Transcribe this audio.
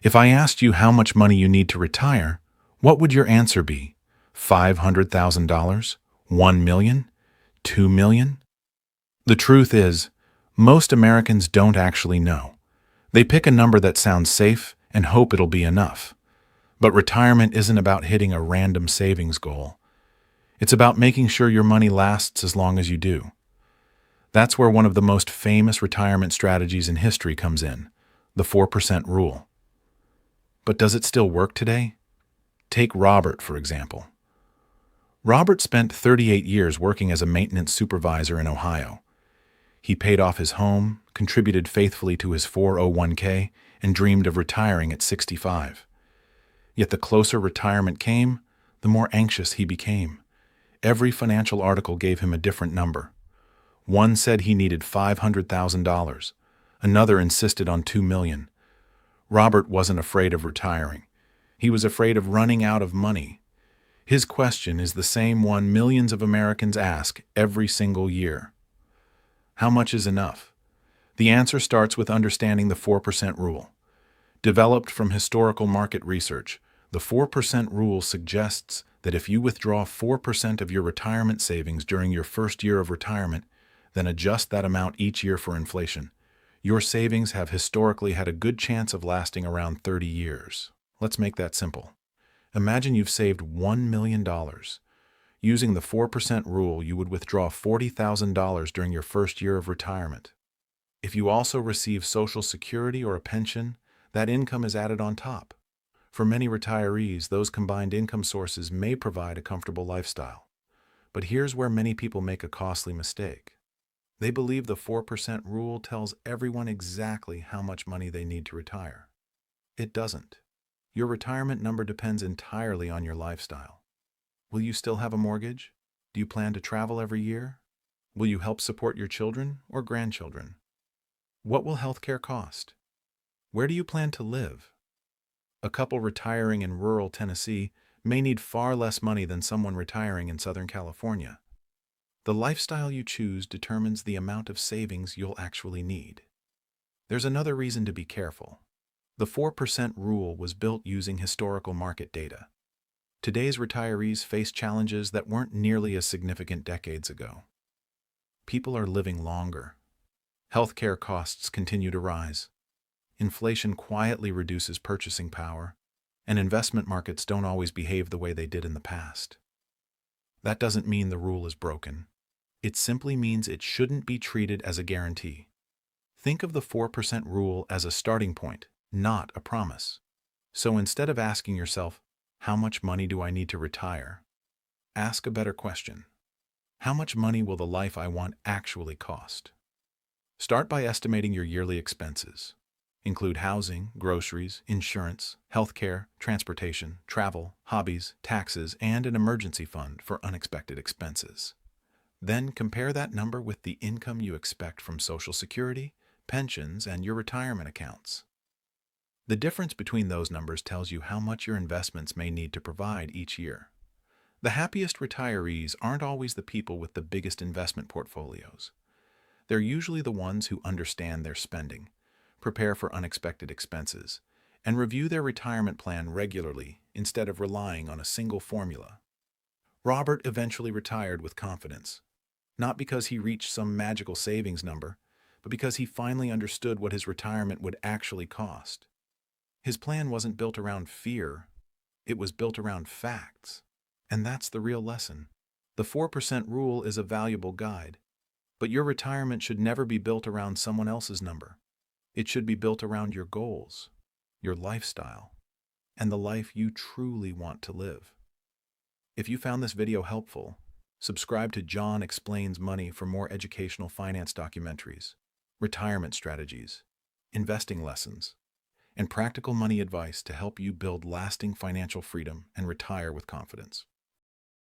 If I asked you how much money you need to retire, what would your answer be? $500,000? 1 million? 2 million? The truth is, most Americans don't actually know. They pick a number that sounds safe and hope it'll be enough. But retirement isn't about hitting a random savings goal. It's about making sure your money lasts as long as you do. That's where one of the most famous retirement strategies in history comes in, the 4% rule. But does it still work today? Take Robert, for example. Robert spent 38 years working as a maintenance supervisor in Ohio. He paid off his home, contributed faithfully to his 401k, and dreamed of retiring at 65. Yet the closer retirement came, the more anxious he became. Every financial article gave him a different number. One said he needed $500,000. Another insisted on $2 million. Robert wasn't afraid of retiring. He was afraid of running out of money. His question is the same one millions of Americans ask every single year. How much is enough? The answer starts with understanding the 4% rule. Developed from historical market research, the 4% rule suggests that if you withdraw 4% of your retirement savings during your first year of retirement, then adjust that amount each year for inflation, your savings have historically had a good chance of lasting around 30 years. Let's make that simple. Imagine you've saved $1 million. Using the 4% rule, you would withdraw $40,000 during your first year of retirement. If you also receive Social Security or a pension, that income is added on top. For many retirees, those combined income sources may provide a comfortable lifestyle. But here's where many people make a costly mistake. They believe the 4% rule tells everyone exactly how much money they need to retire. It doesn't. Your retirement number depends entirely on your lifestyle. Will you still have a mortgage? Do you plan to travel every year? Will you help support your children or grandchildren? What will healthcare cost? Where do you plan to live? A couple retiring in rural Tennessee may need far less money than someone retiring in Southern California. The lifestyle you choose determines the amount of savings you'll actually need. There's another reason to be careful. The 4% rule was built using historical market data. Today's retirees face challenges that weren't nearly as significant decades ago. People are living longer. Healthcare costs continue to rise. Inflation quietly reduces purchasing power, and investment markets don't always behave the way they did in the past. That doesn't mean the rule is broken. It simply means it shouldn't be treated as a guarantee. Think of the 4% rule as a starting point, not a promise. So instead of asking yourself, how much money do I need to retire? Ask a better question. How much money will the life I want actually cost? Start by estimating your yearly expenses. Include housing, groceries, insurance, healthcare, transportation, travel, hobbies, taxes, and an emergency fund for unexpected expenses. Then compare that number with the income you expect from Social Security, pensions, and your retirement accounts. The difference between those numbers tells you how much your investments may need to provide each year. The happiest retirees aren't always the people with the biggest investment portfolios. They're usually the ones who understand their spending, prepare for unexpected expenses, and review their retirement plan regularly instead of relying on a single formula. Robert eventually retired with confidence, not because he reached some magical savings number, but because he finally understood what his retirement would actually cost. His plan wasn't built around fear, it was built around facts. And that's the real lesson. The 4% rule is a valuable guide, but your retirement should never be built around someone else's number. It should be built around your goals, your lifestyle, and the life you truly want to live. If you found this video helpful, subscribe to John Explains Money for more educational finance documentaries, retirement strategies, investing lessons, and practical money advice to help you build lasting financial freedom and retire with confidence.